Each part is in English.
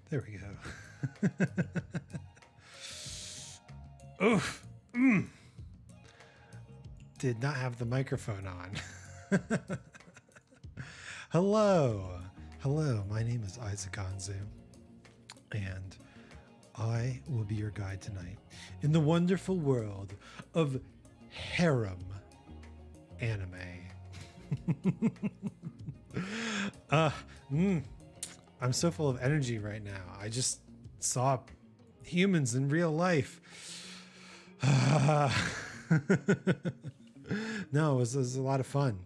There we go. Oof. Did not have the microphone on. Hello. Hello, my name is Isaac Anzu, and I will be your guide tonight in the wonderful world of harem anime. I'm so full of energy right now. I just saw humans in real life. No, it was a lot of fun.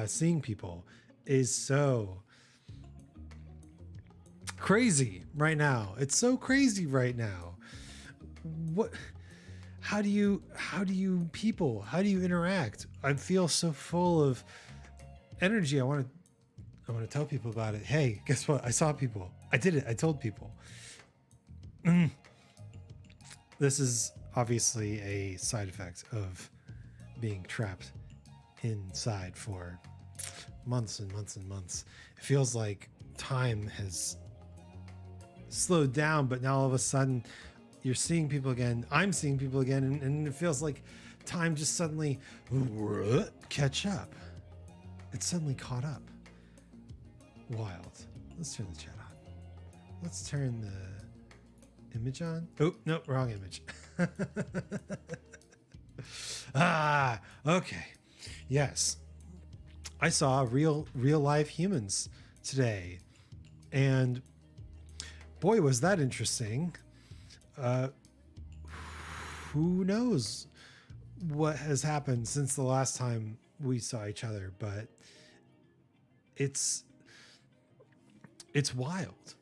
Seeing people is so crazy right now. It's so crazy right now. How do you interact? I feel so full of energy. I want to tell people about it. Hey, guess what? I saw people. I did it. I told people. This is obviously a side effect of being trapped inside for months and months and months. It feels like time has slowed down, but now all of a sudden you're seeing people again. I'm seeing people again, and it feels like time just suddenly catch up. It's suddenly caught up. Wild. Let's turn the chat on. Let's turn the image on. Oh, no, wrong image. Okay. Yes. I saw real live humans today, and boy, was that interesting. Who knows what has happened since the last time we saw each other, but it's wild.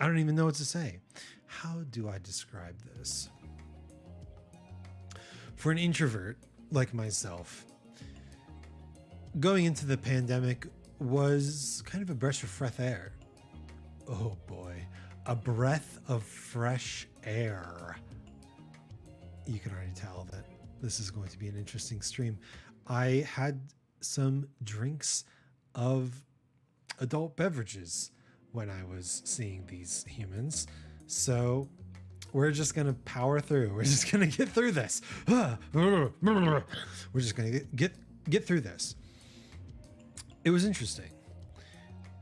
I don't even know what to say. How do I describe this? For an introvert like myself, going into the pandemic was kind of a breath of fresh air. Oh boy, a breath of fresh air. You can already tell that this is going to be an interesting stream. I had some drinks of adult beverages when I was seeing these humans. So we're just going to power through. We're just going to get through this. We're just going to get through this. It was interesting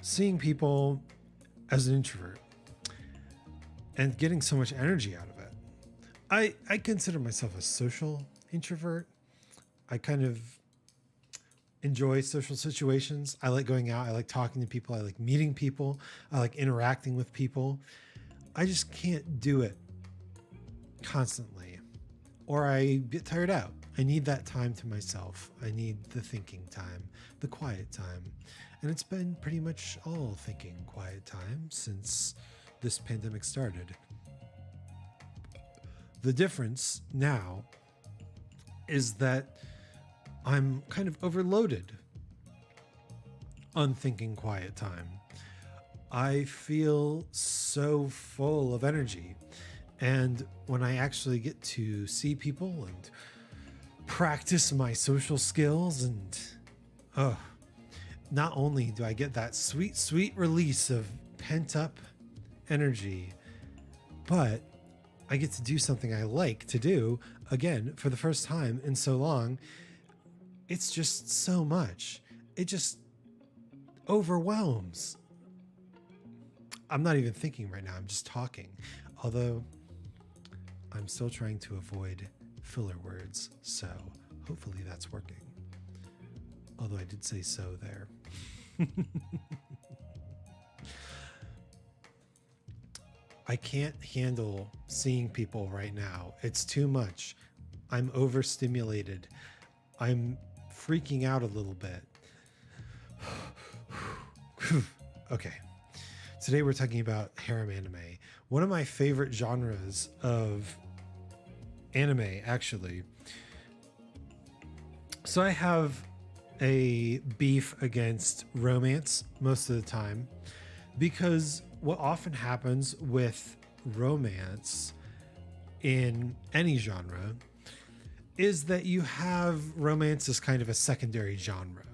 seeing people as an introvert and getting so much energy out of it. I consider myself a social introvert. I kind of enjoy social situations. I like going out. I like talking to people. I like meeting people. I like interacting with people. I just can't do it constantly, or I get tired out. I need that time to myself. I need the thinking time, the quiet time. And it's been pretty much all thinking quiet time since this pandemic started. The difference now is that I'm kind of overloaded on thinking quiet time. I feel so full of energy. And when I actually get to see people and practice my social skills, and not only do I get that sweet, sweet release of pent up energy, but I get to do something I like to do again for the first time in so long. It's just so much. It just overwhelms. I'm not even thinking right now. I'm just talking. Although I'm still trying to avoid filler words. So hopefully that's working. Although I did say so there. I can't handle seeing people right now. It's too much. I'm overstimulated. I'm freaking out a little bit. Okay. Today we're talking about harem anime. One of my favorite genres of anime, actually. So I have a beef against romance most of the time, because what often happens with romance in any genre is that you have romance as kind of a secondary genre.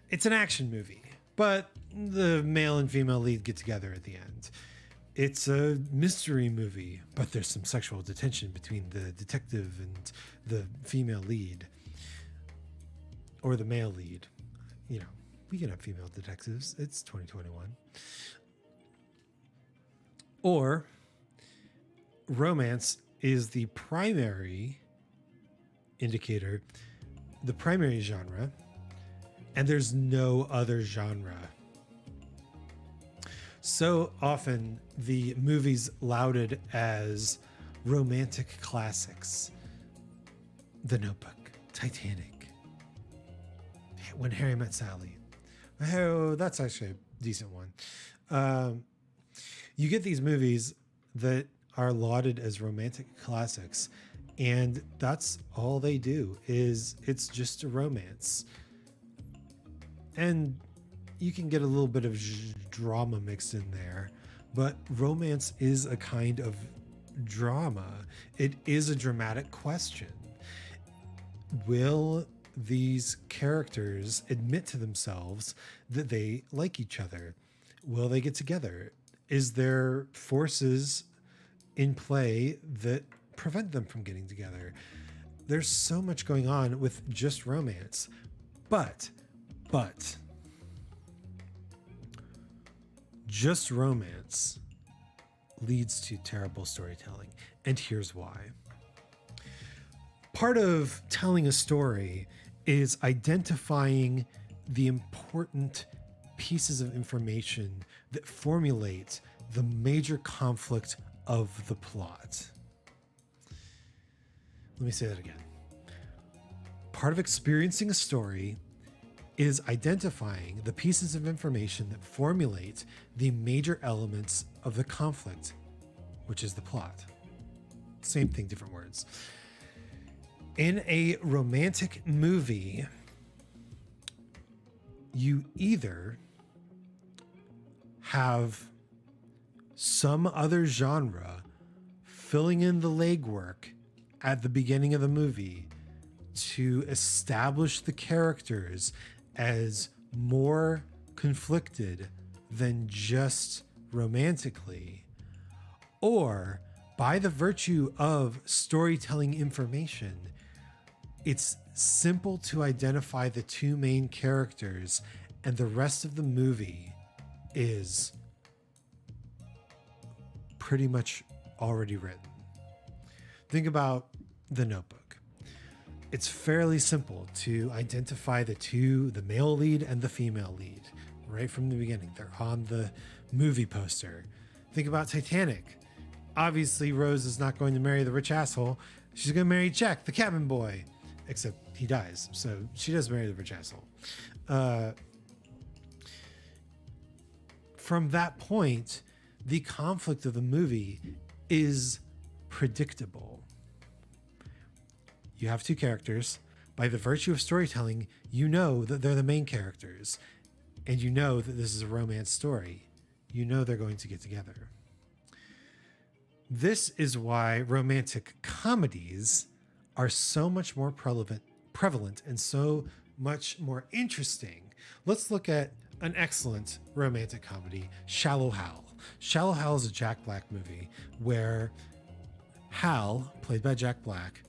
It's an action movie, but the male and female lead get together at the end. It's a mystery movie, but there's some sexual tension between the detective and the female lead, or the male lead. You know, we can have female detectives. It's 2021. Or romance is the primary indicator, the primary genre, and there's no other genre. So often the movies lauded as romantic classics, The Notebook, Titanic, When Harry Met Sally. Oh, that's actually a decent one. You get these movies that are lauded as romantic classics, and that's all they do, is it's just a romance. And you can get a little bit of drama mixed in there, but romance is a kind of drama. It is a dramatic question. Will these characters admit to themselves that they like each other? Will they get together? Is there forces in play that prevent them from getting together? There's so much going on with just romance. But just romance leads to terrible storytelling. And here's why. Part of telling a story is identifying the important pieces of information that formulate the major conflict of the plot. Let me say that again. Part of experiencing a story is identifying the pieces of information that formulate the major elements of the conflict, which is the plot. Same thing, different words. In a romantic movie, you either have some other genre filling in the legwork at the beginning of the movie to establish the characters as more conflicted than just romantically, or by the virtue of storytelling information, it's simple to identify the two main characters and the rest of the movie is pretty much already written. Think about The Notebook. It's fairly simple to identify the male lead and the female lead right from the beginning. They're on the movie poster. Think about Titanic. Obviously, Rose is not going to marry the rich asshole. She's going to marry Jack, the cabin boy. Except he dies, so she does marry the rich asshole. From that point, the conflict of the movie is predictable. You have two characters. By the virtue of storytelling, you know that they're the main characters, and you know that this is a romance story. You know they're going to get together. This is why romantic comedies are so much more prevalent and so much more interesting. Let's look at an excellent romantic comedy, Shallow Hal. Shallow Hal is a Jack Black movie where Hal, played by Jack Black,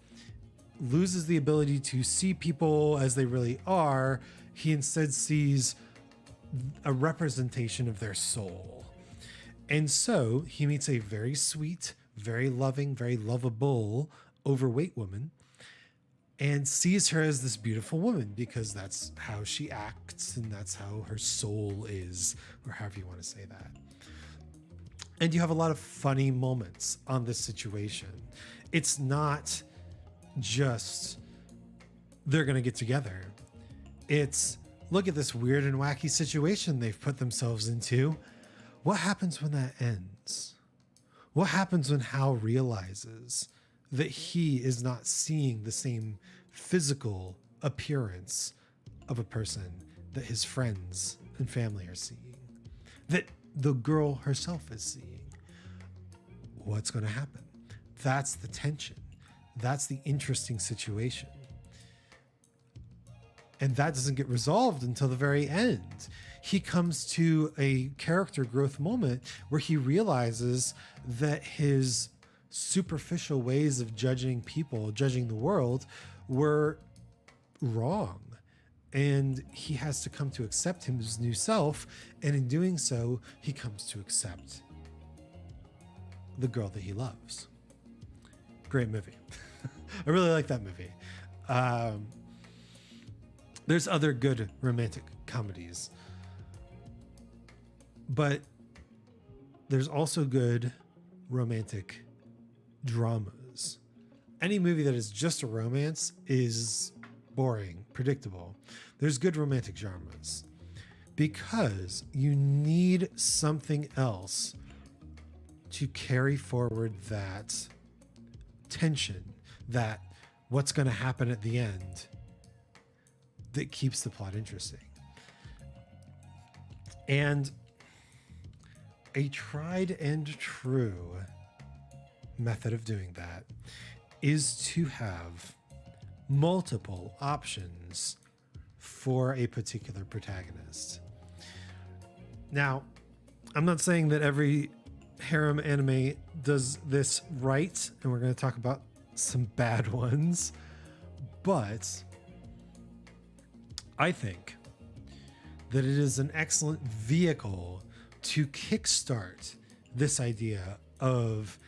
loses the ability to see people as they really are. He instead sees a representation of their soul. And so he meets a very sweet, very loving, very lovable, overweight woman and sees her as this beautiful woman because that's how she acts and that's how her soul is, or however you want to say that. And you have a lot of funny moments on this situation. It's not just they're going to get together. It's look at this weird and wacky situation they've put themselves into. What happens when that ends? What happens when Hal realizes that he is not seeing the same physical appearance of a person that his friends and family are seeing, that the girl herself is seeing? What's going to happen? That's the tension. That's the interesting situation. And that doesn't get resolved until the very end. he comes to a character growth moment where he realizes that his superficial ways of judging people, judging the world, were wrong. And he has to come to accept his new self. And in doing so, he comes to accept the girl that he loves. Great movie. I really like that movie. There's other good romantic comedies, but there's also good romantic dramas. Any movie that is just a romance is boring, predictable. There's good romantic dramas because you need something else to carry forward that tension, that what's going to happen at the end, that keeps the plot interesting. And a tried and true method of doing that is to have multiple options for a particular protagonist. Now, I'm not saying that every harem anime does this right, and we're going to talk about some bad ones, but I think that it is an excellent vehicle to kickstart this idea of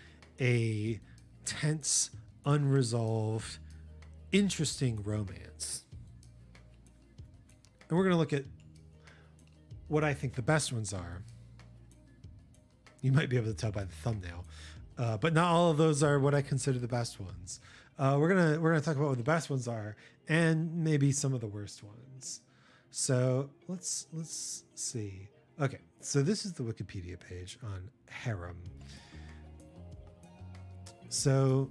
a tense, unresolved, interesting romance. And we're going to look at what I think the best ones are. You might be able to tell by the thumbnail, but not all of those are what I consider the best ones. We're gonna talk about what the best ones are and maybe some of the worst ones. So let's see. Okay, so this is the Wikipedia page on Harem. So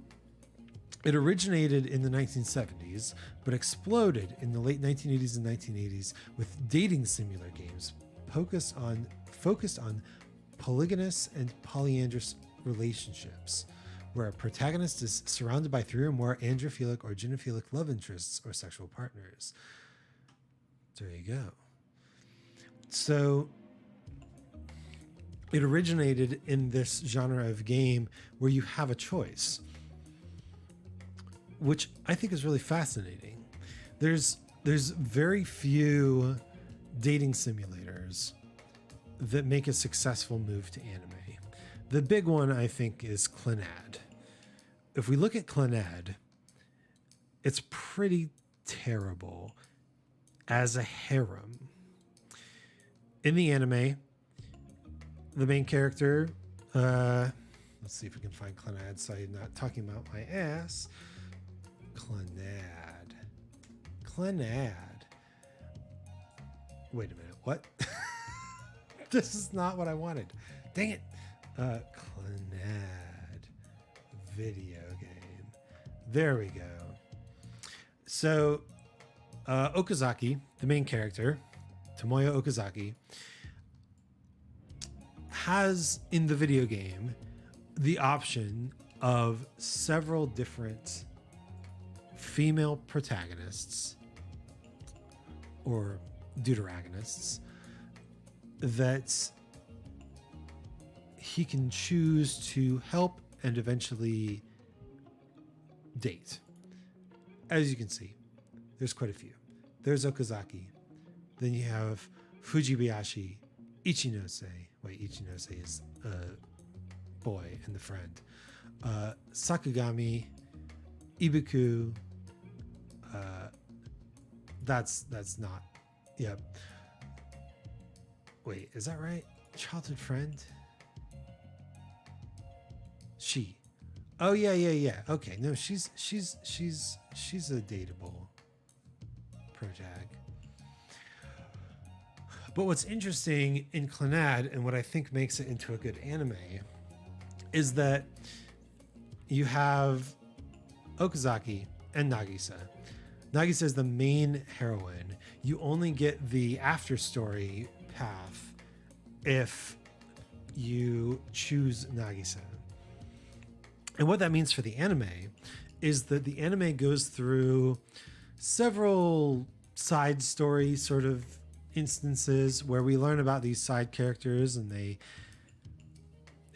it originated in the 1970s, but exploded in the late 1980s and 1980s with dating simulator games focused on polygamous and polyandrous relationships, where a protagonist is surrounded by 3 or more androphilic or genophilic love interests or sexual partners. There you go. So it originated in this genre of game where you have a choice, which I think is really fascinating. There's very few dating simulators that make a successful move to anime. The big one, I think, is Clannad. If we look at Clannad, it's pretty terrible as a harem. In the anime, the main character, let's see if we can find Clannad so I'm not talking about my ass. Clannad. Wait a minute, what? This is not what I wanted. Dang it. Clannad video game. There we go. So Okazaki, the main character, Tomoya Okazaki, has in the video game the option of several different female protagonists or deuteragonists that he can choose to help and eventually date. As you can see, there's quite a few. There's Okazaki. Then you have Fujibayashi, Ichinose. Wait, Ichinose is a boy and the friend. Sakugami, Ibuku. That's not. Yep. Wait, is that right? Childhood friend? She. Oh yeah. Okay, no, she's a dateable protag. But what's interesting in Clannad, and what I think makes it into a good anime, is that you have Okazaki and Nagisa. Nagisa is the main heroine. You only get the after story path if you choose Nagisa. And what that means for the anime is that the anime goes through several side story sort of instances where we learn about these side characters and they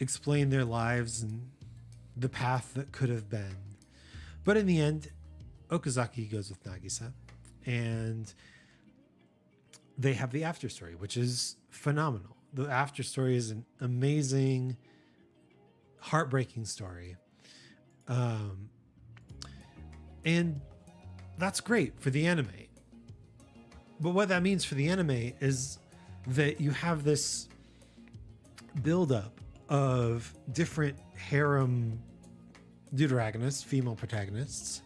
explain their lives and the path that could have been. But in the end, Okazaki goes with Nagisa, and they have the after story, which is phenomenal. The after story is an amazing, heartbreaking story. And that's great for the anime. But what that means for the anime is that you have this buildup of different harem deuteragonists, female protagonists,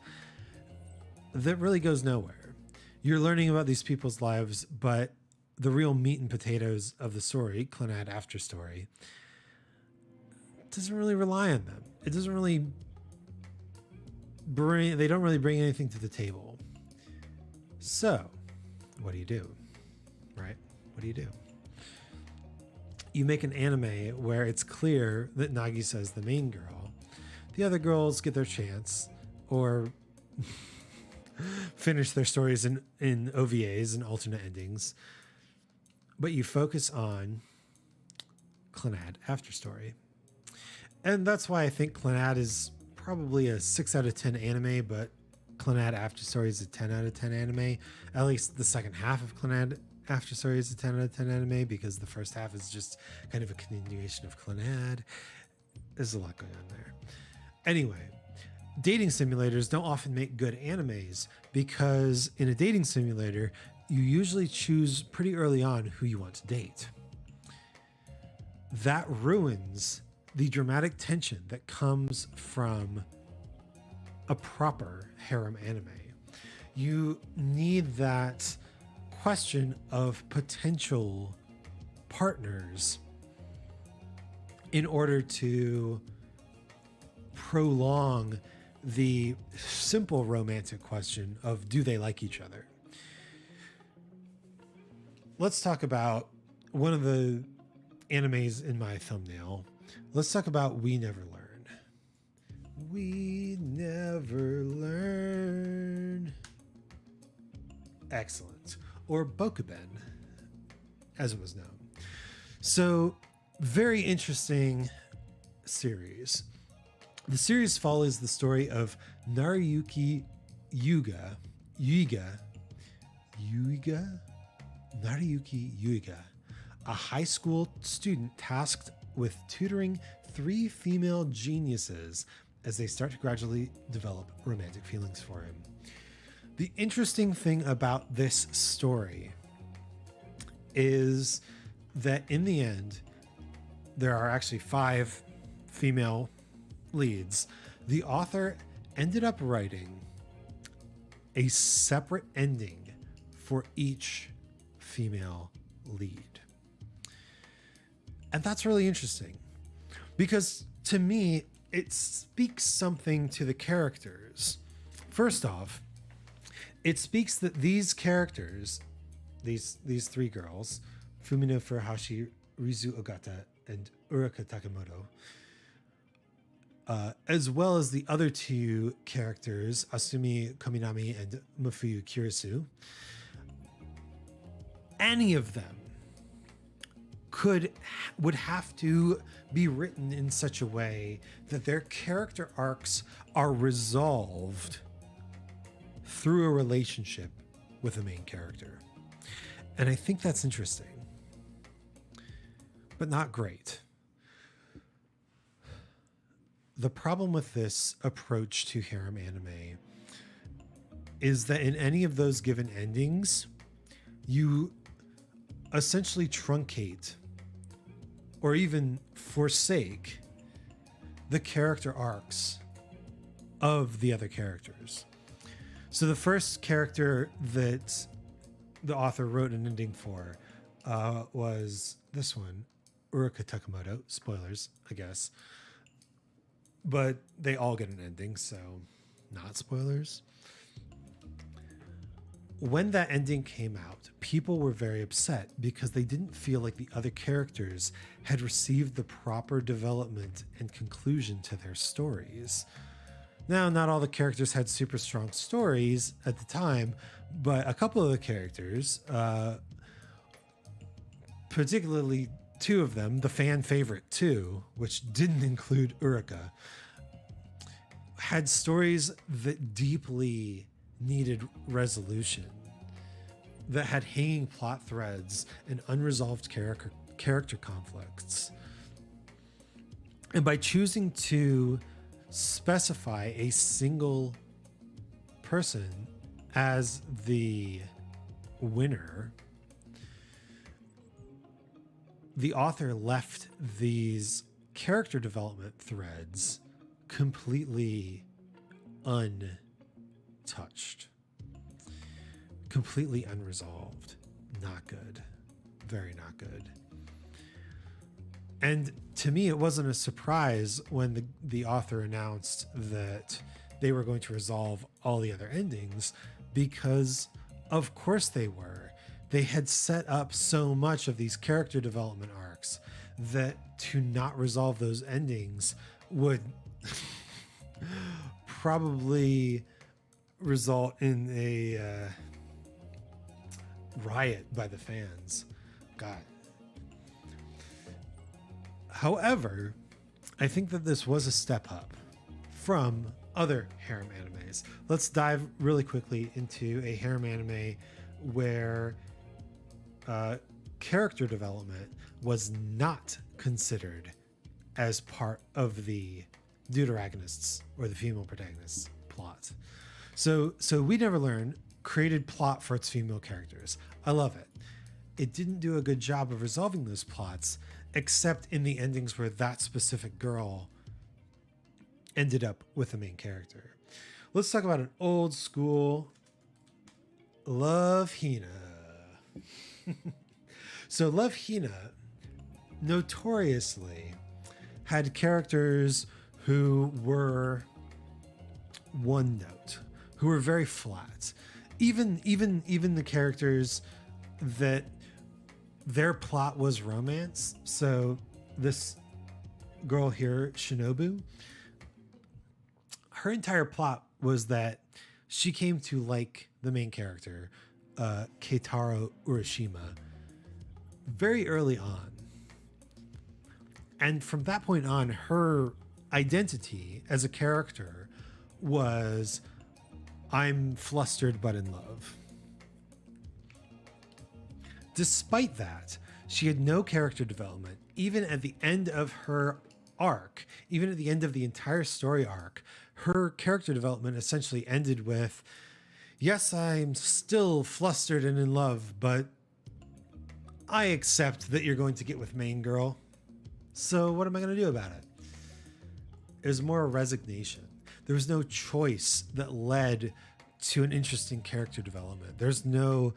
that really goes nowhere. You're learning about these people's lives, but the real meat and potatoes of the story, Clannad after story, doesn't really rely on them. It doesn't really they don't really bring anything to the table. So, what do you do? Right? What do you do? You make an anime where it's clear that Nagisa is the main girl. The other girls get their chance or finish their stories in OVAs and alternate endings. But you focus on Clannad after story. And that's why I think Clannad is probably a 6 out of 10 anime, but Clannad after story is a 10 out of 10 anime. At least the second half of Clannad after story is a 10 out of 10 anime, because the first half is just kind of a continuation of Clannad. There's a lot going on there. Anyway, dating simulators don't often make good animes, because in a dating simulator, you usually choose pretty early on who you want to date. That ruins the dramatic tension that comes from a proper harem anime. You need that question of potential partners in order to prolong the simple romantic question of, do they like each other? Let's talk about one of the animes in my thumbnail. Let's talk about We Never Learn. We Never Learn. Excellent. Or Bokuben, as it was known. So, very interesting series. The series follows the story of Nariyuki Nariyuki Yuiga, a high school student tasked with tutoring 3 female geniuses as they start to gradually develop romantic feelings for him. The interesting thing about this story is that in the end, there are actually 5 female leads. The author ended up writing a separate ending for each female lead. And that's really interesting, because to me, it speaks something to the characters. First off, it speaks that these characters, these 3 girls, Fumino Furuhashi, Rizu Ogata, and Uraka Takamoto, as well as the other 2 characters, Asumi Kominami and Mafuyu Kirisu, any of them would have to be written in such a way that their character arcs are resolved through a relationship with a main character. And I think that's interesting, but not great. The problem with this approach to harem anime is that in any of those given endings, you essentially truncate or even forsake the character arcs of the other characters. So the first character that the author wrote an ending for was this one, Uraka Takamoto. Spoilers, I guess. But they all get an ending, so not spoilers. When that ending came out, people were very upset because they didn't feel like the other characters had received the proper development and conclusion to their stories. Now, not all the characters had super strong stories at the time, but a couple of the characters, particularly two of them, the fan favorite two, which didn't include Urika, had stories that deeply needed resolution, that had hanging plot threads and unresolved character conflicts. And by choosing to specify a single person as the winner, the author left these character development threads completely untouched, completely unresolved. Not good. Very not good. And to me, it wasn't a surprise when the author announced that they were going to resolve all the other endings, because of course they were. They had set up so much of these character development arcs that to not resolve those endings would probably result in a riot by the fans. God. However, I think that this was a step up from other harem animes. Let's dive really quickly into a harem anime where character development was not considered as part of the deuteragonist's or the female protagonist's plot. So We Never Learn created plot for its female characters. I love it. It didn't do a good job of resolving those plots, except in the endings where that specific girl ended up with the main character. Let's talk about an old school Love Hina. So Love Hina notoriously had characters who were one note, who were very flat. Even the characters that their plot was romance. So this girl here, Shinobu, her entire plot was that she came to like the main character, Keitaro Urashima, very early on. And from that point on, her identity as a character was, I'm flustered but in love. Despite that, she had no character development. Even at the end of her arc, even at the end of the entire story arc, her character development essentially ended with, yes, I'm still flustered and in love, but I accept that you're going to get with main girl. So what am I going to do about it? It was more a resignation. There was no choice that led to an interesting character development. There's no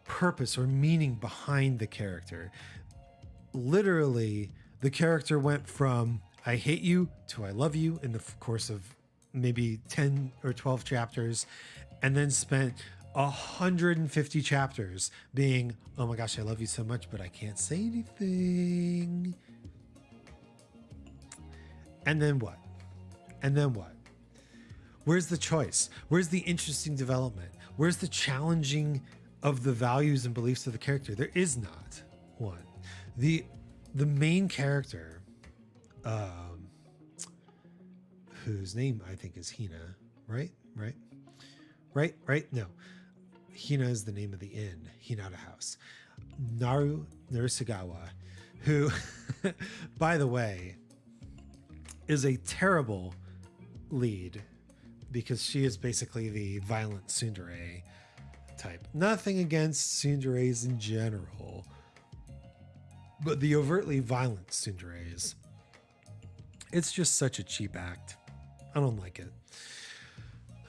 purpose or meaning behind the character. Literally, the character went from I hate you to I love you in the course of maybe 10 or 12 chapters, and then spent 150 chapters being, oh my gosh, I love you so much, but I can't say anything. And then what? And then what? Where's the choice? Where's the interesting development? Where's the challenging of the values and beliefs of the character? There is not one. The main character, whose name I think is Hina, right? No. Hina is the name of the inn, Hinata House. Naru Nursegawa, who, by the way, is a terrible lead because she is basically the violent tsundere type. Nothing against tsunderes in general, but the overtly violent tsunderes, it's just such a cheap act. I don't like it.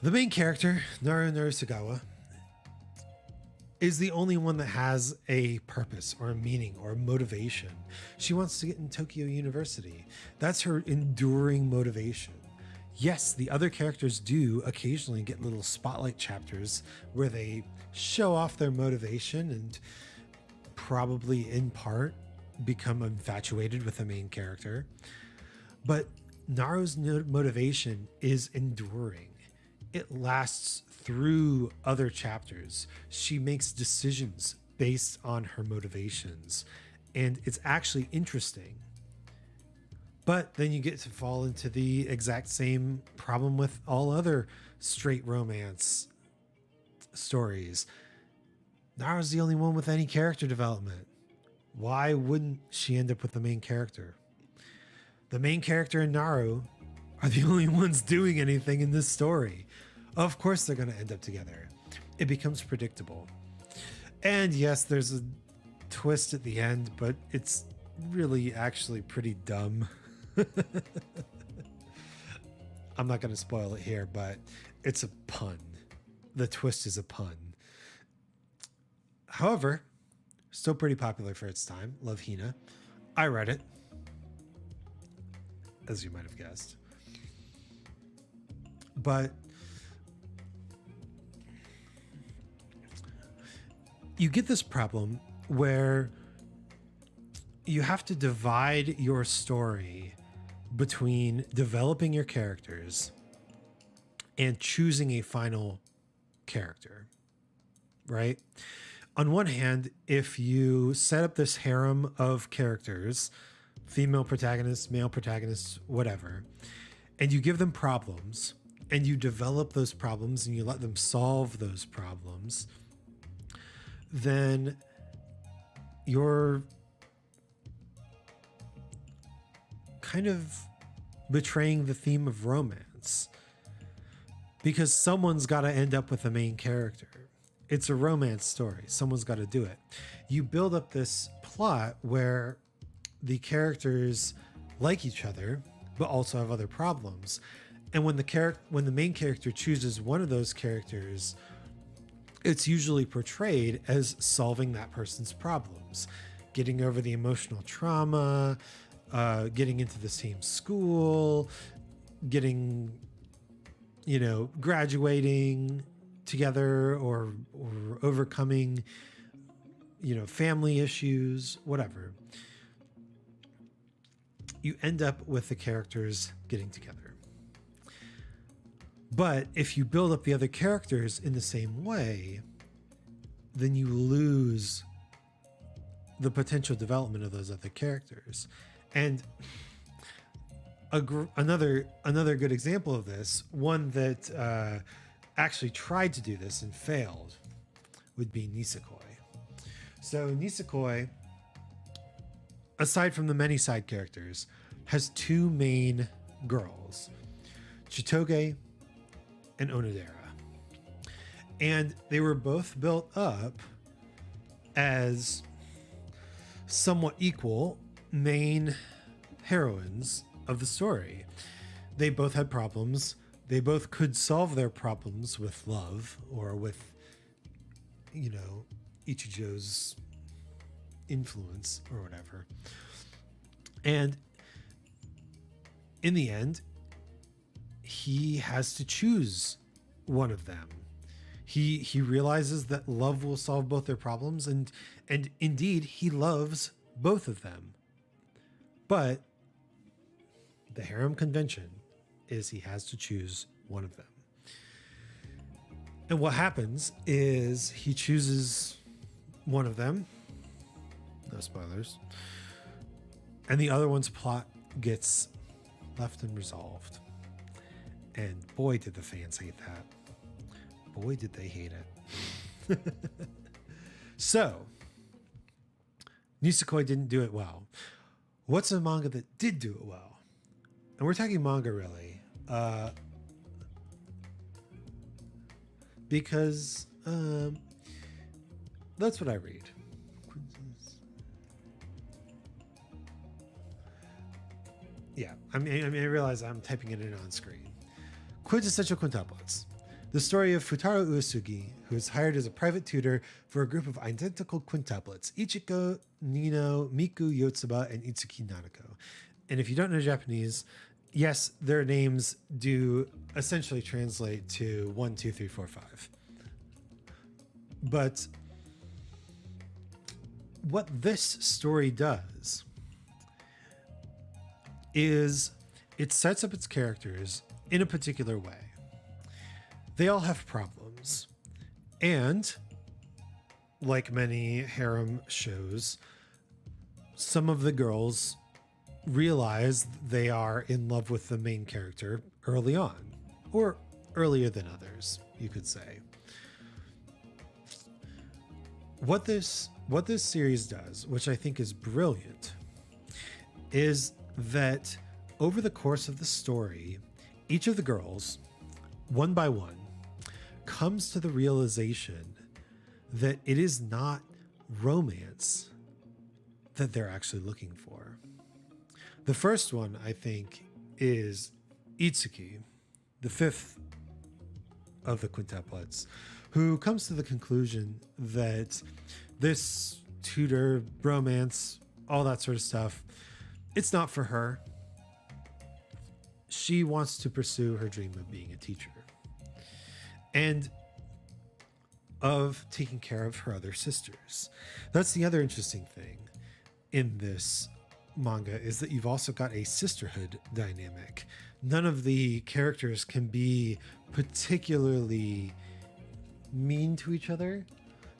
The main character, Naru Nursegawa, is the only one that has a purpose or a meaning or a motivation. She wants to get in Tokyo University. That's her enduring motivation. Yes, the other characters do occasionally get little spotlight chapters where they show off their motivation and probably in part become infatuated with the main character. But Naru's motivation is enduring. It lasts through other chapters. She makes decisions based on her motivations. And it's actually interesting. But then you get to fall into the exact same problem with all other straight romance stories. Naru's the only one with any character development. Why wouldn't she end up with the main character? The main character and Naru are the only ones doing anything in this story. Of course they're going to end up together. It becomes predictable. And yes, there's a twist at the end, but it's really actually pretty dumb. I'm not going to spoil it here, but it's a pun. The twist is a pun. However, still pretty popular for its time. Love Hina. I read it, as you might have guessed. But you get this problem where you have to divide your story between developing your characters and choosing a final character, right? On one hand, if you set up this harem of characters, female protagonists, male protagonists, whatever, and you give them problems and you develop those problems and you let them solve those problems, then you're kind of betraying the theme of romance, because someone's got to end up with the main character. It's a romance story. Someone's got to do it. You build up this plot where the characters like each other, but also have other problems. And when the main character chooses one of those characters, it's usually portrayed as solving that person's problems, getting over the emotional trauma, getting into the same school, getting, graduating together, or overcoming, family issues, whatever. You end up with the characters getting together. But if you build up the other characters in the same way, then you lose the potential development of those other characters. And another good example of this, one that actually tried to do this and failed, would be Nisakoi. So Nisakoi, aside from the many side characters, has two main girls, Chitoge and Onodera. And they were both built up as somewhat equal main heroines of the story. They both had problems. They both could solve their problems with love, or with, Ichijo's influence or whatever. And in the end, he has to choose one of them. He realizes that love will solve both their problems, and indeed he loves both of them. But the harem convention is he has to choose one of them. And what happens is he chooses one of them. No spoilers. And the other one's plot gets left unresolved. And boy, did the fans hate that. Boy, did they hate it. So, Nisakoi didn't do it well. What's a manga that did do it well? And we're talking manga, really. Because that's what I read. Yeah, I realize I'm typing it in on screen. Quintessential Quintuplets. The story of Futaro Uesugi, who is hired as a private tutor for a group of identical quintuplets, Ichiko, Nino, Miku, Yotsuba, and Itsuki Nanako. And if you don't know Japanese, yes, their names do essentially translate to 1, 2, 3, 4, 5. But what this story does is it sets up its characters in a particular way. They all have problems, and like many harem shows, some of the girls realize they are in love with the main character early on, or earlier than others, you could say. What this series does, which I think is brilliant, is that over the course of the story, each of the girls, one by one, comes to the realization that it is not romance that they're actually looking for. The first one, I think, is Itsuki, the fifth of the quintuplets, who comes to the conclusion that this tutor, romance, all that sort of stuff, it's not for her. She wants to pursue her dream of being a teacher and of taking care of her other sisters. That's the other interesting thing in this manga, is that you've also got a sisterhood dynamic. None of the characters can be particularly mean to each other,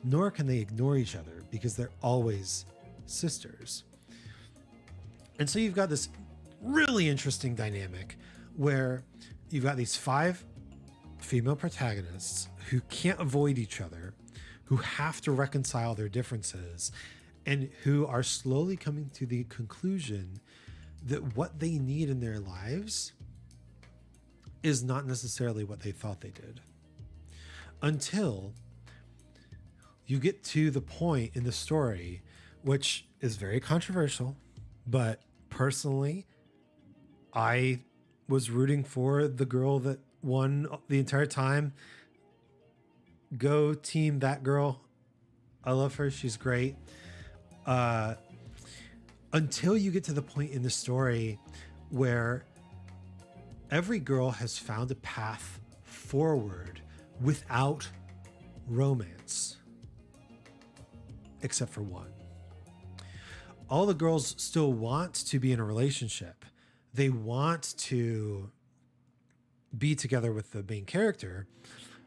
nor can they ignore each other, because they're always sisters. And so you've got this really interesting dynamic where you've got these 5 female protagonists who can't avoid each other, who have to reconcile their differences, and who are slowly coming to the conclusion that what they need in their lives is not necessarily what they thought they did. Until you get to the point in the story, which is very controversial, but personally, I was rooting for the girl that won the entire time. Go team that girl. I love her. She's great. Until you get to the point in the story where every girl has found a path forward without romance, except for one. All the girls still want to be in a relationship. They want to be together with the main character,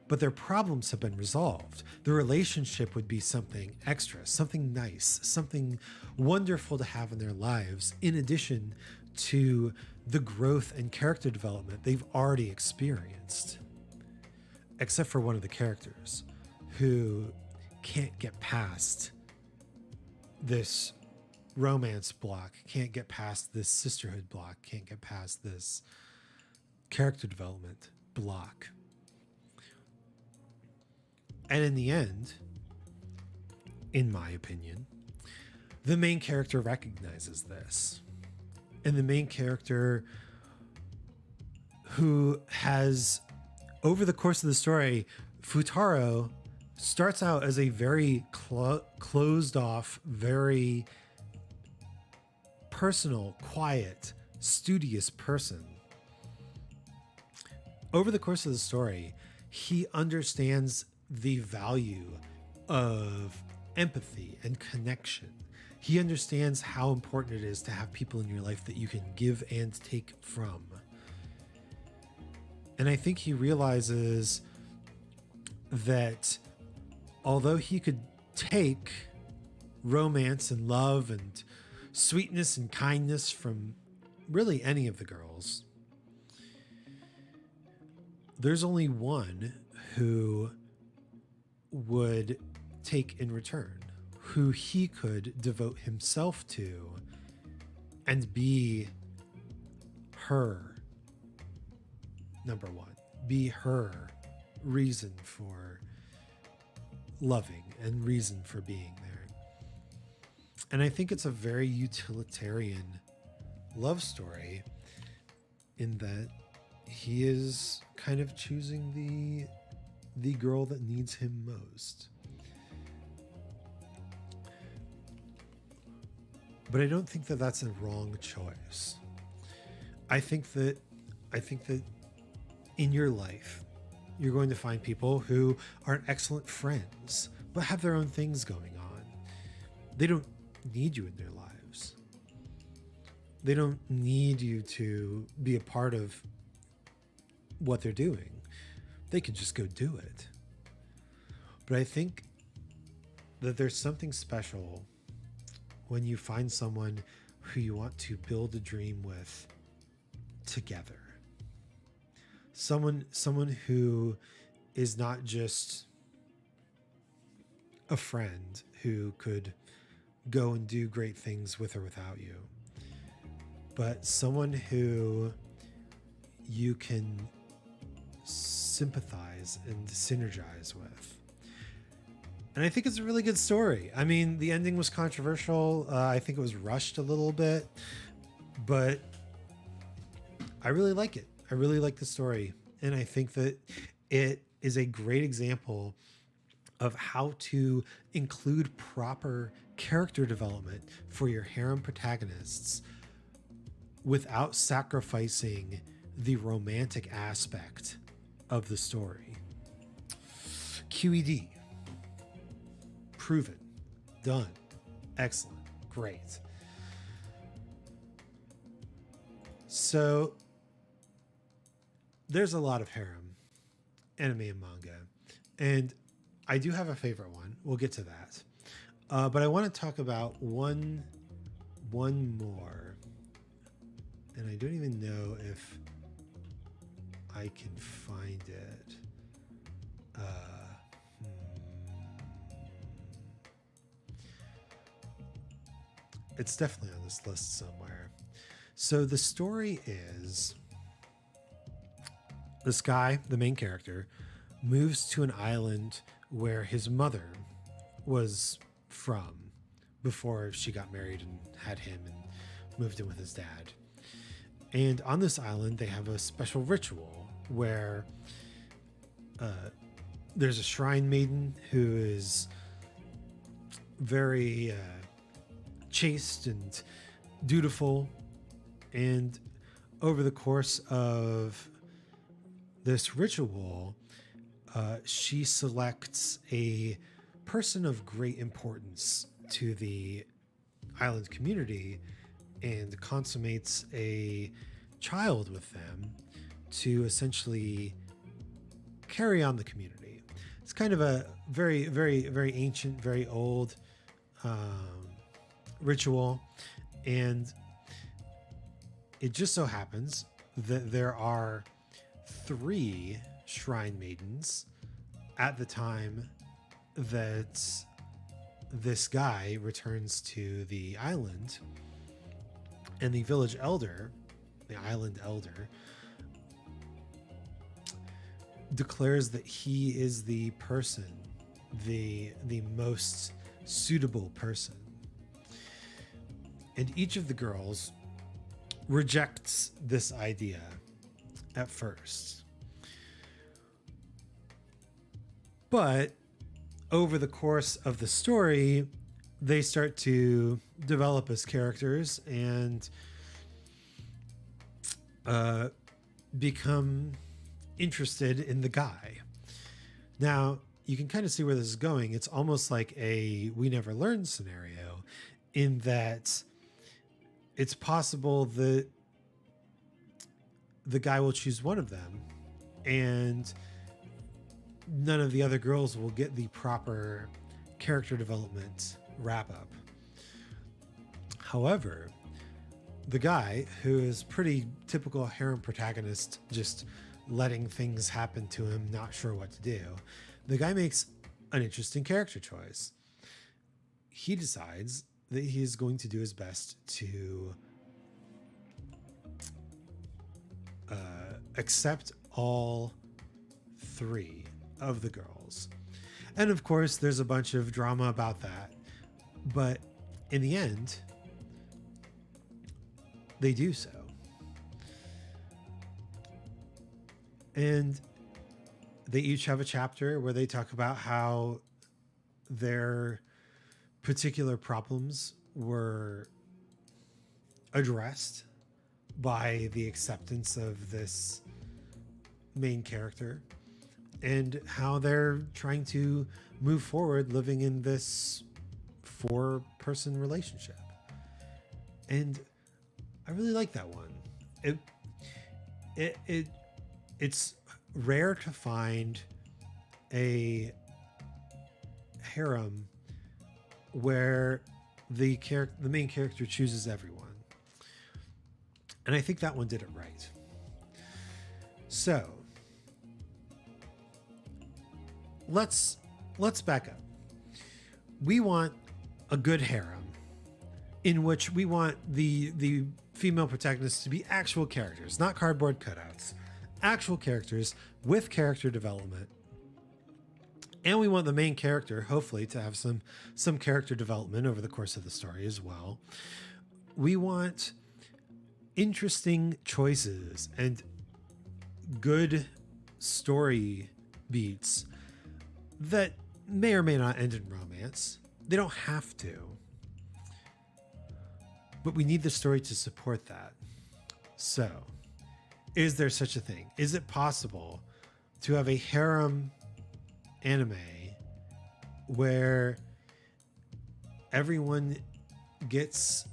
but their problems have been resolved. The relationship would be something extra, something nice, something wonderful to have in their lives, in addition to the growth and character development they've already experienced. Except for one of the characters who can't get past this romance block, can't get past this sisterhood block, can't get past this character development block. And in the end, in my opinion, the main character recognizes this. And the main character, who has, over the course of the story, Futaro starts out as a very closed off, very personal, quiet, studious person. Over the course of the story, he understands the value of empathy and connection. He understands how important it is to have people in your life that you can give and take from. And I think he realizes that although he could take romance and love and sweetness and kindness from really any of the girls, there's only one who would take in return, who he could devote himself to and be her number one, be her reason for loving and reason for being there. And I think it's a very utilitarian love story in that he is kind of choosing the girl that needs him most. But I don't think that that's a wrong choice. I think that in your life, you're going to find people who aren't excellent friends, but have their own things going on. They don't need you in their lives. They don't need you to be a part of what they're doing. They can just go do it. But I think that there's something special when you find someone who you want to build a dream with together. Someone who is not just a friend who could go and do great things with or without you, but someone who you can sympathize and synergize with. And I think it's a really good story. I mean, the ending was controversial. I think it was rushed a little bit, but I really like it. I really like the story. And I think that it is a great example of how to include proper character development for your harem protagonists without sacrificing the romantic aspect of the story. QED. Proven. Done. Excellent. Great. So there's a lot of harem anime and manga, and I do have a favorite one. We'll get to that. But I want to talk about one more, and I don't even know if I can find it. It's definitely on this list somewhere. So the story is this guy, the main character, moves to an island where his mother was from before she got married and had him and moved in with his dad. And on this island, they have a special ritual where there's a shrine maiden who is very chaste and dutiful. And over the course of this ritual, she selects a person of great importance to the island community and consummates a child with them to essentially carry on the community. It's kind of a very, very, very ancient, very old ritual. And it just so happens that there are 3 shrine maidens at the time that this guy returns to the island, and the village elder, the island elder, declares that he is the person, the most suitable person. And each of the girls rejects this idea at first. But over the course of the story, they start to develop as characters and become interested in the guy. Now, you can kind of see where this is going. It's almost like a We Never Learn scenario, in that it's possible that the guy will choose one of them and none of the other girls will get the proper character development wrap up. However, the guy, who is pretty typical harem protagonist, just letting things happen to him, not sure what to do, the guy makes an interesting character choice. He decides that he is going to do his best to accept all 3 of the girls. And of course, there's a bunch of drama about that. But in the end, they do so. And they each have a chapter where they talk about how their particular problems were addressed by the acceptance of this main character, and how they're trying to move forward living in this 4-person relationship. And I really like that one. It's rare to find a harem where the main character chooses everyone. And I think that one did it right. So let's back up. We want a good harem in which we want the female protagonists to be actual characters, not cardboard cutouts, actual characters with character development. And we want the main character, hopefully, to have some character development over the course of the story as well. We want interesting choices and good story beats that may or may not end in romance. They don't have to. But we need the story to support that. So, is there such a thing? Is it possible to have a harem anime where everyone gets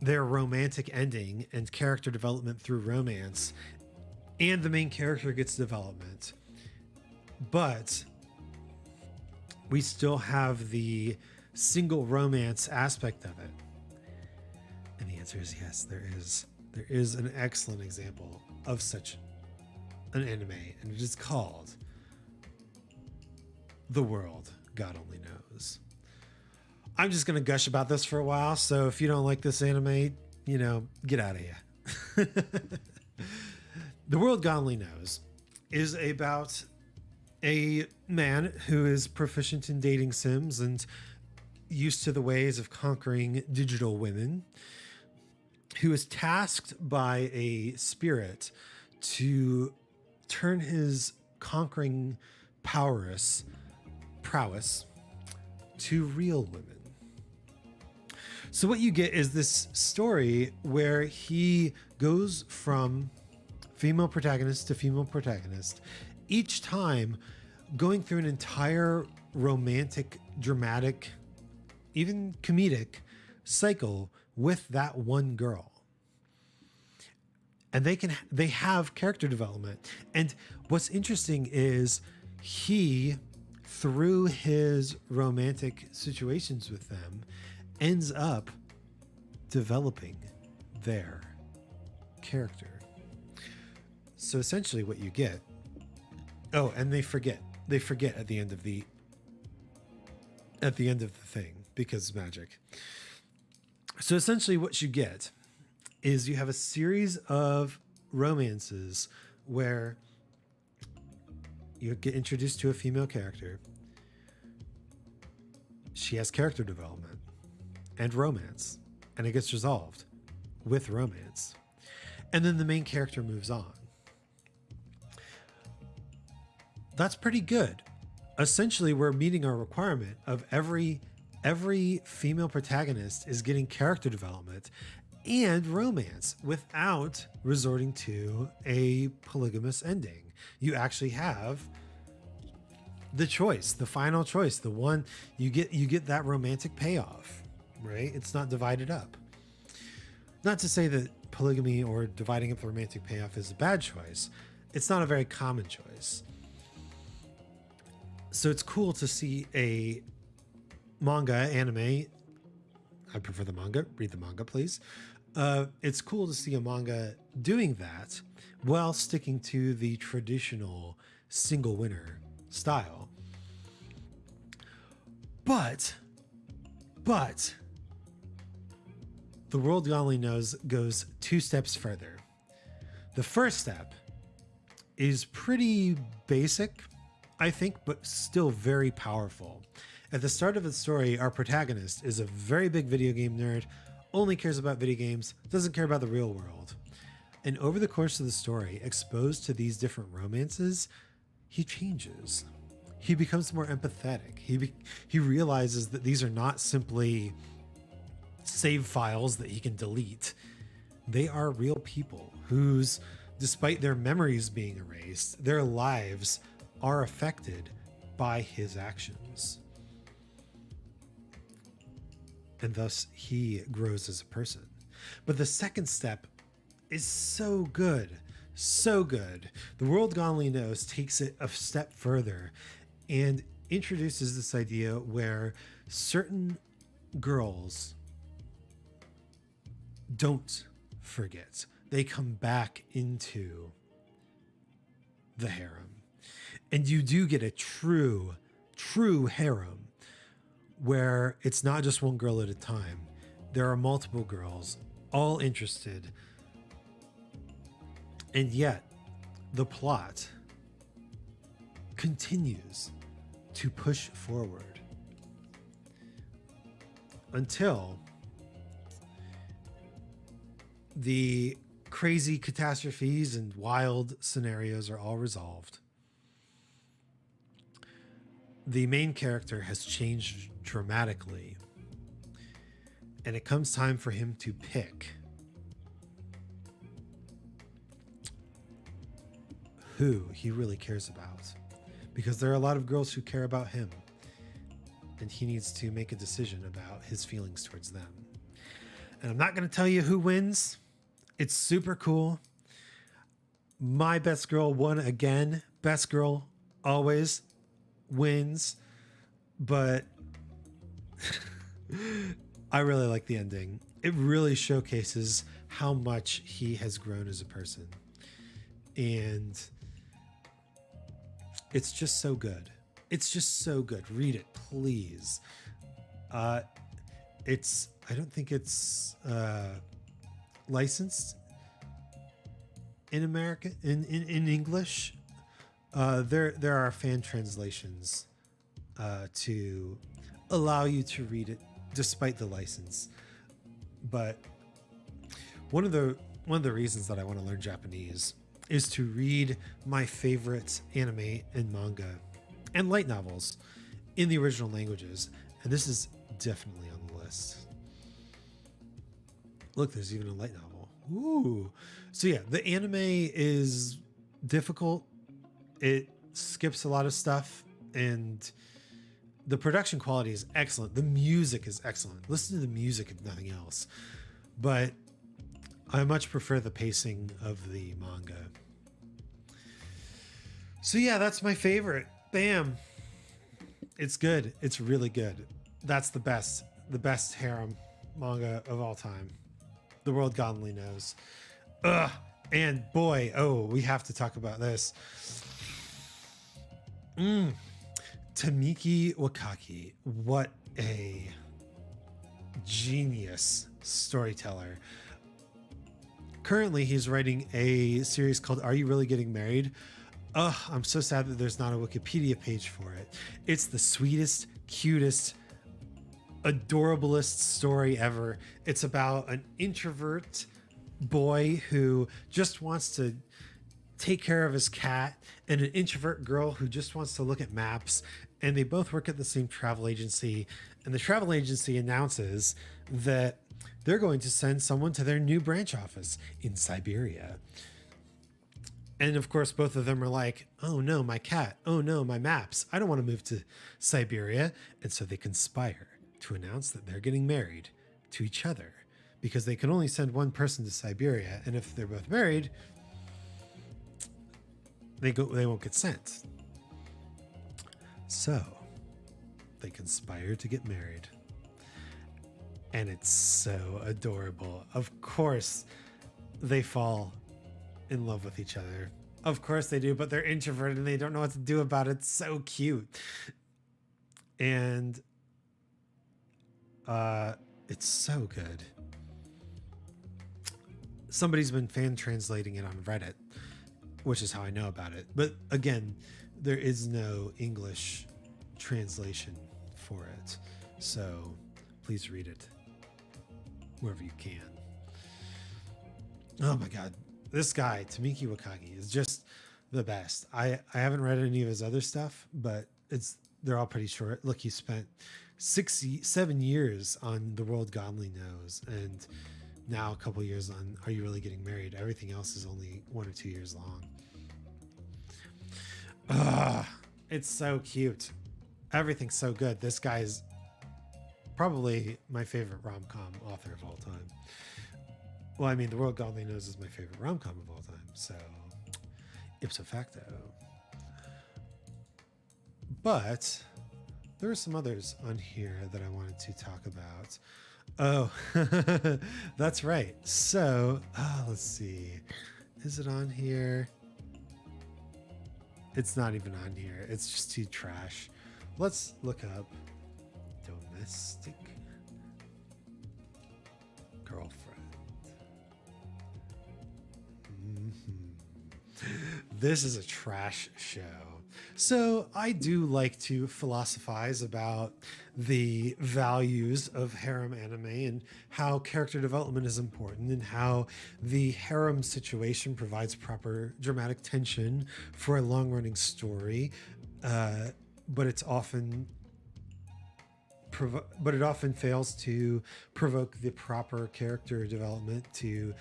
their romantic ending and character development through romance, and the main character gets development, but we still have the single romance aspect of it? And the answer is yes, there is. There is an excellent example of such an anime, and it is called The World God Only Knows. I'm just going to gush about this for a while, so if you don't like this anime, get out of here. The World God Only Knows is about a man who is proficient in dating sims and used to the ways of conquering digital women, who is tasked by a spirit to turn his conquering prowess to real women. So what you get is this story where he goes from female protagonist to female protagonist, each time going through an entire romantic, dramatic, even comedic cycle with that one girl. And they have character development. And what's interesting is he, through his romantic situations with them, ends up developing their character. So essentially what you get, and they forget at the end of the thing, because magic. So essentially what you get is you have a series of romances where you get introduced to a female character. She has character development and romance, and it gets resolved with romance. And then the main character moves on. That's pretty good. Essentially, we're meeting our requirement of every female protagonist is getting character development and romance without resorting to a polygamous ending. You actually have the choice, the final choice, the one you get that romantic payoff, right? It's not divided up. Not to say that polygamy or dividing up the romantic payoff is a bad choice. It's not a very common choice. So it's cool to see a manga anime. I prefer the manga. Read the manga, please. It's cool to see a manga doing that while sticking to the traditional single winner style. But The World God Only Knows goes two steps further. The first step is pretty basic, I think, but still very powerful. At the start of the story, our protagonist is a very big video game nerd, only cares about video games, doesn't care about the real world. And over the course of the story, exposed to these different romances, he changes. He becomes more empathetic. He realizes that these are not simply save files that he can delete. They are real people whose, despite their memories being erased, their lives are affected by his actions. And thus he grows as a person. But the second step is so good. So good. The World God Only Knows takes it a step further and introduces this idea where certain girls don't forget. They come back into the harem. And you do get a true harem where it's not just one girl at a time. There are multiple girls, all interested. And yet, the plot continues to push forward until the crazy catastrophes and wild scenarios are all resolved. The main character has changed dramatically, and it comes time for him to pick who he really cares about, because there are a lot of girls who care about him, and he needs to make a decision about his feelings towards them. And I'm not going to tell you who wins. It's super cool. My best girl won again. Best girl always wins, but I really like the ending. It really showcases how much he has grown as a person, and it's just so good. It's just so good. Read it, please. I don't think it's licensed in America in English. There are fan translations to allow you to read it despite the license. But one of the reasons that I want to learn Japanese is to read my favorite anime and manga and light novels in the original languages, and this is definitely on the list. Look, there's even a light novel. Ooh. So yeah, the anime is difficult. It skips a lot of stuff, and the production quality is excellent. The music is excellent. Listen to the music if nothing else. But I much prefer the pacing of the manga. So yeah, that's my favorite. Bam. It's good. It's really good. That's the best harem manga of all time. The world God only knows. Ugh. And boy, we have to talk about this. Tamiki Wakaki. What a genius storyteller. Currently, he's writing a series called Are You Really Getting Married? I'm so sad that there's not a Wikipedia page for it. It's the sweetest, cutest, adorablest story ever. It's about an introvert boy who just wants to take care of his cat and an introvert girl who just wants to look at maps, and they both work at the same travel agency, and the travel agency announces that they're going to send someone to their new branch office in Siberia. And of course, both of them are like, oh no, my cat. Oh no, my maps. I don't want to move to Siberia. And so they conspire to announce that they're getting married to each other, because they can only send one person to Siberia. And if they're both married, they won't get sent. So they conspire to get married. And it's so adorable. Of course, they fall in love with each other. Of course they do, but they're introverted and they don't know what to do about it. It's so cute. And it's so good. Somebody's been fan translating it on Reddit, which is how I know about it. But again, there is no English translation for it. So please read it wherever you can. Oh my God. This guy, Tamiki Wakagi, is just the best. I haven't read any of his other stuff, but they're all pretty short. Look, he spent 7 years on The World God Only Knows, and now a couple years on Are You Really Getting Married? Everything else is only 1 or 2 years long. It's so cute. Everything's so good. This guy's probably my favorite rom-com author of all time. Well, I mean, The World God Only Knows is my favorite rom-com of all time, so ipso facto. But There are some others on here that I wanted to talk about. Oh, that's right. So, let's see. Is it on here? It's not even on here. It's just too trash. Let's look up domestic girlfriend. This is a trash show. So I do like to philosophize about the values of harem anime and how character development is important and how the harem situation provides proper dramatic tension for a long-running story, but it often fails to provoke the proper character development to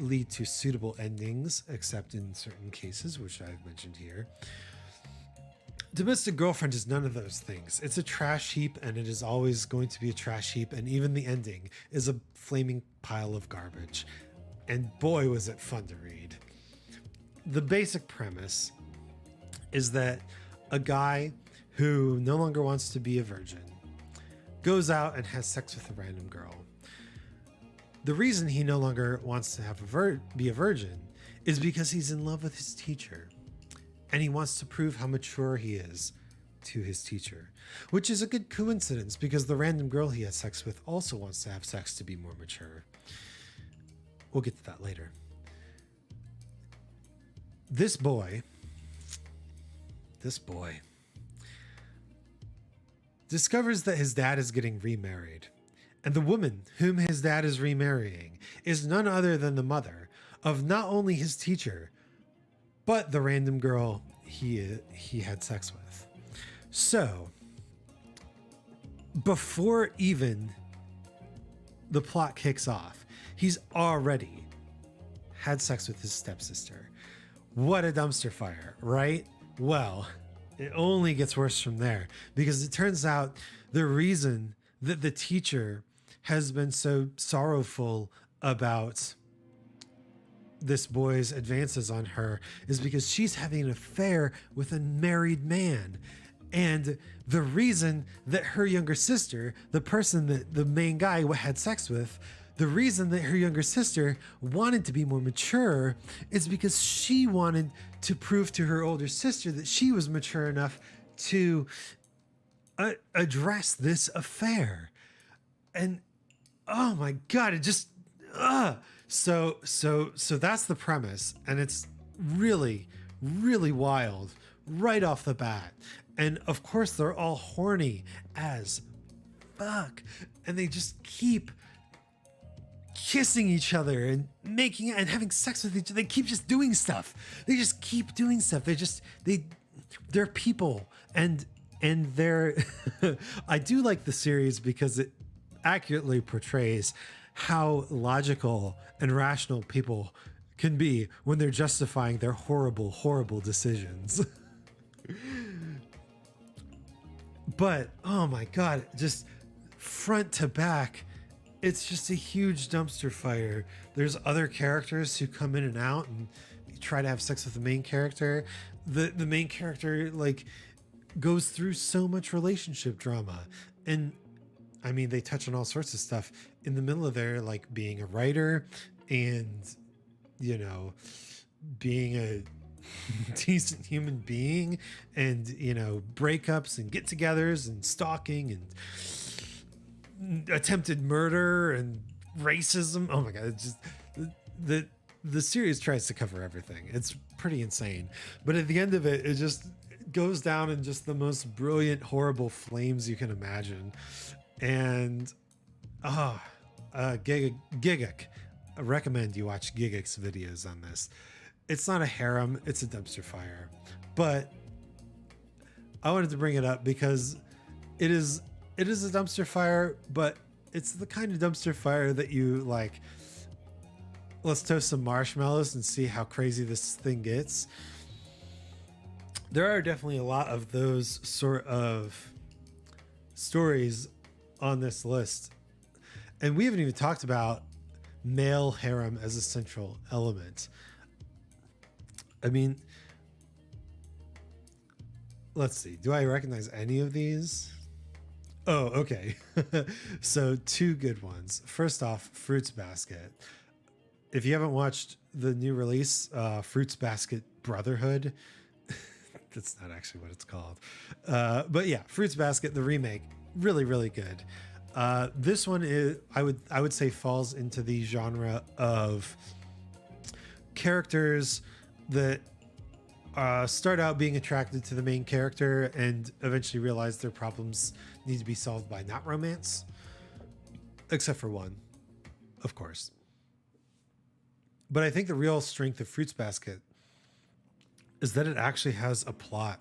lead to suitable endings, except in certain cases, which I've mentioned here. Domestic Girlfriend is none of those things. It's a trash heap, and it is always going to be a trash heap, and even the ending is a flaming pile of garbage. And boy, was it fun to read. The basic premise is that a guy who no longer wants to be a virgin goes out and has sex with a random girl. The reason he no longer wants to be a virgin is because he's in love with his teacher, and he wants to prove how mature he is to his teacher, which is a good coincidence because the random girl he has sex with also wants to have sex to be more mature. We'll get to that later. This boy discovers that his dad is getting remarried. And the woman whom his dad is remarrying is none other than the mother of not only his teacher, but the random girl he had sex with. So, before even the plot kicks off, he's already had sex with his stepsister. What a dumpster fire, right? Well, it only gets worse from there, because it turns out the reason that the teacher has been so sorrowful about this boy's advances on her is because she's having an affair with a married man. And the reason that her younger sister, the person that the main guy had sex with, the reason that her younger sister wanted to be more mature is because she wanted to prove to her older sister that she was mature enough to address this affair. And oh my God, it just, So that's the premise, and it's really, really wild right off the bat. And of course, they're all horny as fuck, and they just keep kissing each other and making and having sex with each other. They keep just doing stuff. They just keep doing stuff. They're people, and they're. I do like the series because it accurately portrays how logical and rational people can be when they're justifying their horrible, horrible decisions. But, oh my God, just front to back, it's just a huge dumpster fire. There's other characters who come in and out and try to have sex with the main character. The main character, like, goes through so much relationship drama. And I mean, they touch on all sorts of stuff in the middle of there, like being a writer and, you know, being a decent human being and, you know, breakups and get-togethers and stalking and attempted murder and racism. Oh my God. It's just the series tries to cover everything. It's pretty insane. But at the end of it, it just goes down in just the most brilliant, horrible flames you can imagine. And Gigak, I recommend you watch Gigak's videos on this. It's not a harem, it's a dumpster fire. But I wanted to bring it up because it is a dumpster fire, but it's the kind of dumpster fire that you like, let's toast some marshmallows and see how crazy this thing gets. There are definitely a lot of those sort of stories on this list. And we haven't even talked about male harem as a central element. I mean, let's see. Do I recognize any of these? Oh, okay. So two good ones. First off, Fruits Basket. If you haven't watched the new release, Fruits Basket Brotherhood, that's not actually what it's called. But yeah, Fruits Basket, the remake, really, really good. This one is, I would say, falls into the genre of characters that start out being attracted to the main character and eventually realize their problems need to be solved by not romance, except for one, of course. But I think the real strength of Fruits Basket is that it actually has a plot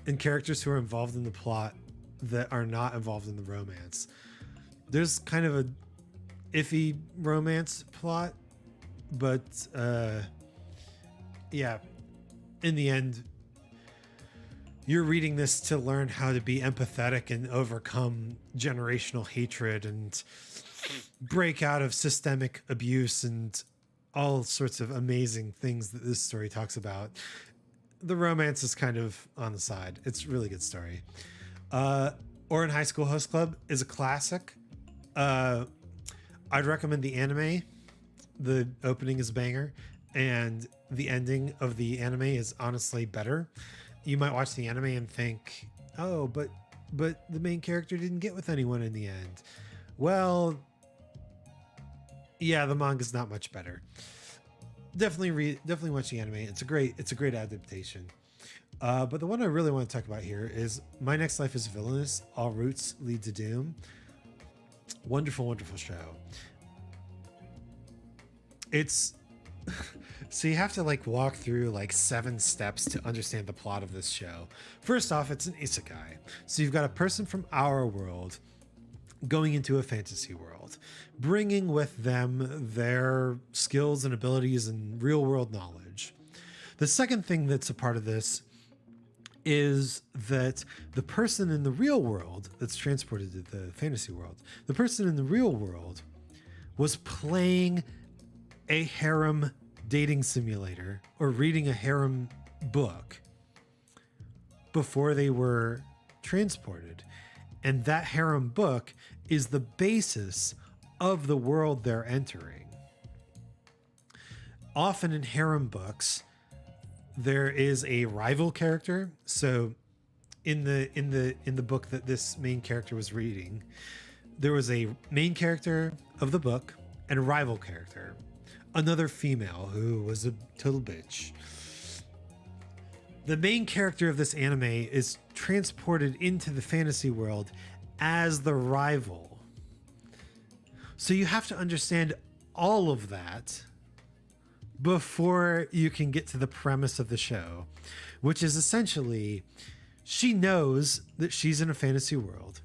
and characters who are involved in the plot that are not involved in the romance. There's kind of a iffy romance plot, but yeah, in the end, you're reading this to learn how to be empathetic and overcome generational hatred and break out of systemic abuse and all sorts of amazing things that this story talks about. The romance is kind of on the side. It's a really good story. Ouran High School Host Club is a classic. I'd recommend the anime. The opening is a banger, and the ending of the anime is honestly better. You might watch the anime and think, oh, but the main character didn't get with anyone in the end. Well, yeah, the manga's not much better. Definitely watch the anime. It's a great adaptation. But the one I really want to talk about here is My Next Life is Villainous, All Routes Lead to Doom. Wonderful, wonderful show. It's so you have to like walk through like 7 steps to understand the plot of this show. First off, it's an isekai. So you've got a person from our world going into a fantasy world, bringing with them their skills and abilities and real world knowledge. The second thing that's a part of this is that the person in the real world that's transported to the fantasy world, the person in the real world was playing a harem dating simulator or reading a harem book before they were transported. And that harem book is the basis of the world they're entering. Often in harem books, there is a rival character. So in the book that this main character was reading, there was a main character of the book and a rival character, another female who was a total bitch. The main character of this anime is transported into the fantasy world as the rival. So you have to understand all of that before you can get to the premise of the show, which is essentially she knows that she's in a fantasy world.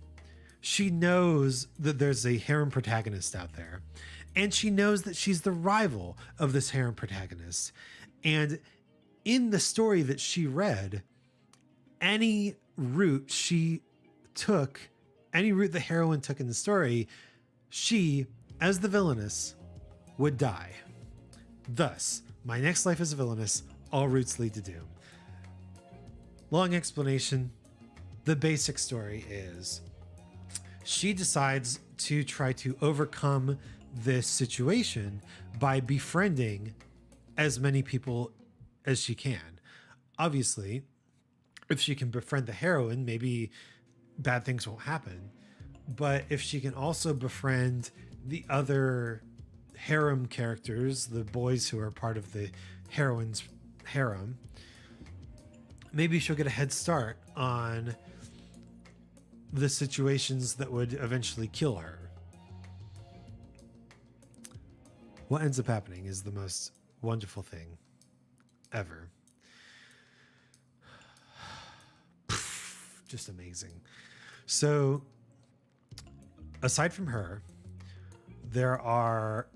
She knows that there's a harem protagonist out there, and she knows that she's the rival of this harem protagonist. And in the story that she read, any route she took, any route the heroine took in the story, she, as the villainess, would die. Thus, My Next Life is Villainous, All Routes Lead to Doom. Long explanation. The basic story is she decides to try to overcome this situation by befriending as many people as she can. Obviously, if she can befriend the heroine, maybe bad things won't happen. But if she can also befriend the other harem characters, the boys who are part of the heroine's harem, maybe she'll get a head start on the situations that would eventually kill her. What ends up happening is the most wonderful thing ever. Just amazing. So, aside from her, there are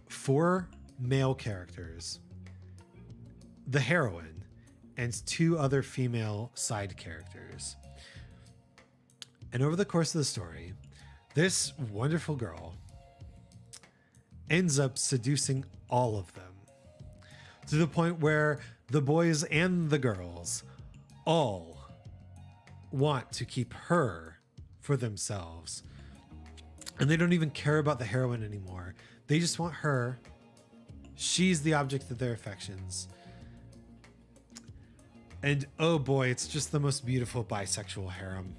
4 male characters, the heroine, and 2 other female side characters. And over the course of the story, this wonderful girl ends up seducing all of them to the point where the boys and the girls all want to keep her for themselves. And they don't even care about the heroine anymore. They just want her. She's the object of their affections. And oh boy, it's just the most beautiful bisexual harem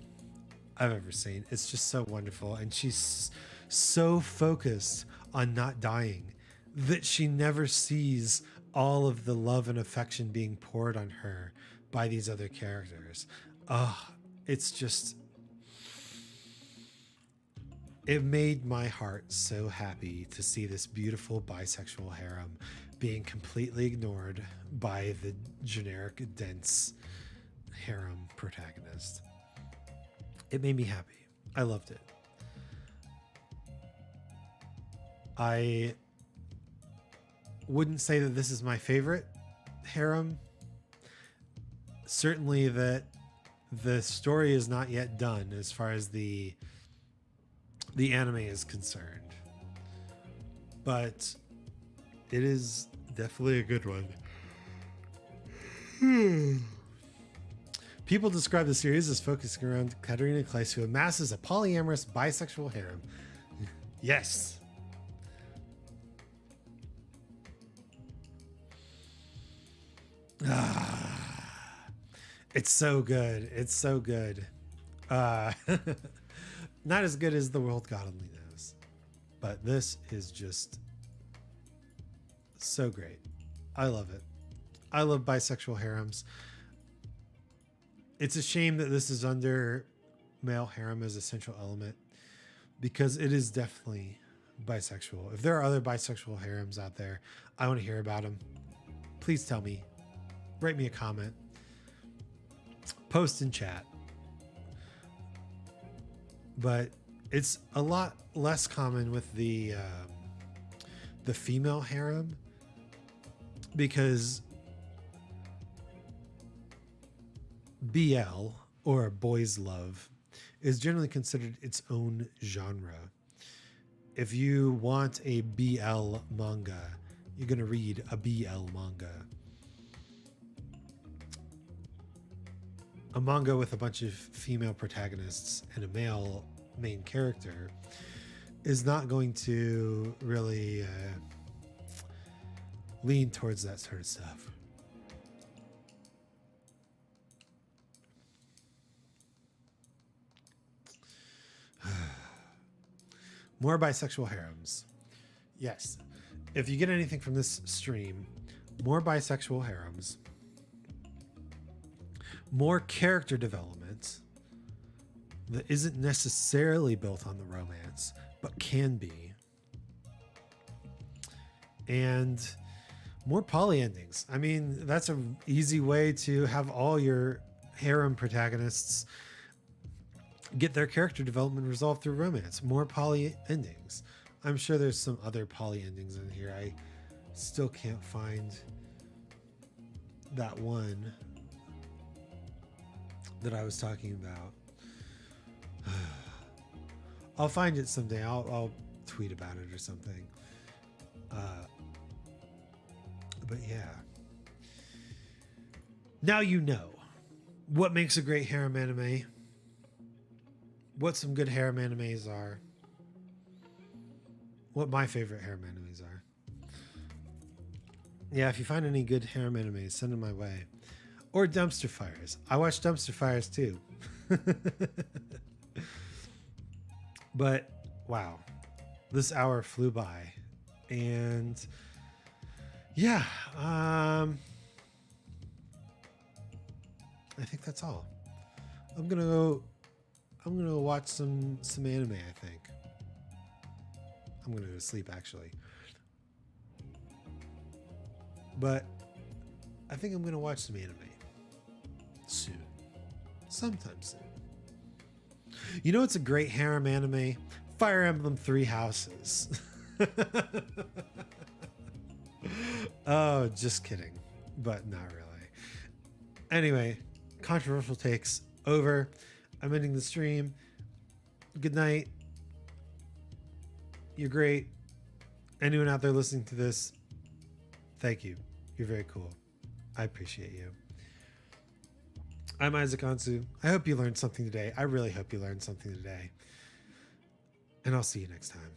I've ever seen. It's just so wonderful. And she's so focused on not dying that she never sees all of the love and affection being poured on her by these other characters. It's just, it made my heart so happy to see this beautiful bisexual harem being completely ignored by the generic, dense harem protagonist. It made me happy. I loved it. I wouldn't say that this is my favorite harem. Certainly that the story is not yet done as far as the anime is concerned. But it is definitely a good one. People describe the series as focusing around Katarina Kleiss, who amasses a polyamorous bisexual harem. Yes. It's so good. It's so good. Not as good as The World God Only Knows, but this is just so great. I love it. I love bisexual harems. It's a shame that this is under male harem as a central element, because it is definitely bisexual. If there are other bisexual harems out there, I want to hear about them. Please tell me. Write me a comment. Post in chat. But it's a lot less common with the female harem, because BL, or boys love, is generally considered its own genre. If you want a BL manga, you're going to read a BL manga. A manga with a bunch of female protagonists and a male main character is not going to really lean towards that sort of stuff. More bisexual harems. Yes. If you get anything from this stream, more bisexual harems, more character development that isn't necessarily built on the romance, but can be, and more poly endings. I mean, that's an easy way to have all your harem protagonists get their character development resolved through romance. More poly endings. I'm sure there's some other poly endings in here. I still can't find that one that I was talking about. I'll find it someday. I'll tweet about it or something. But yeah. Now you know what makes a great harem anime, what some good harem animes are, what my favorite harem animes are. Yeah, if you find any good harem animes, send them my way. Or dumpster fires. I watch dumpster fires too. But wow, this hour flew by, and yeah, I think that's all. I'm gonna go watch some anime. I think I'm gonna go to sleep actually, but I think I'm gonna watch some anime soon, sometime soon. You know, it's a great harem anime, Fire Emblem Three Houses. Oh, just kidding, but not really. Anyway, controversial takes over. I'm ending the stream. Good night. You're great. Anyone out there listening to this, thank you. You're very cool. I appreciate you. I'm Isaac Anzu. I hope you learned something today. I really hope you learned something today. And I'll see you next time.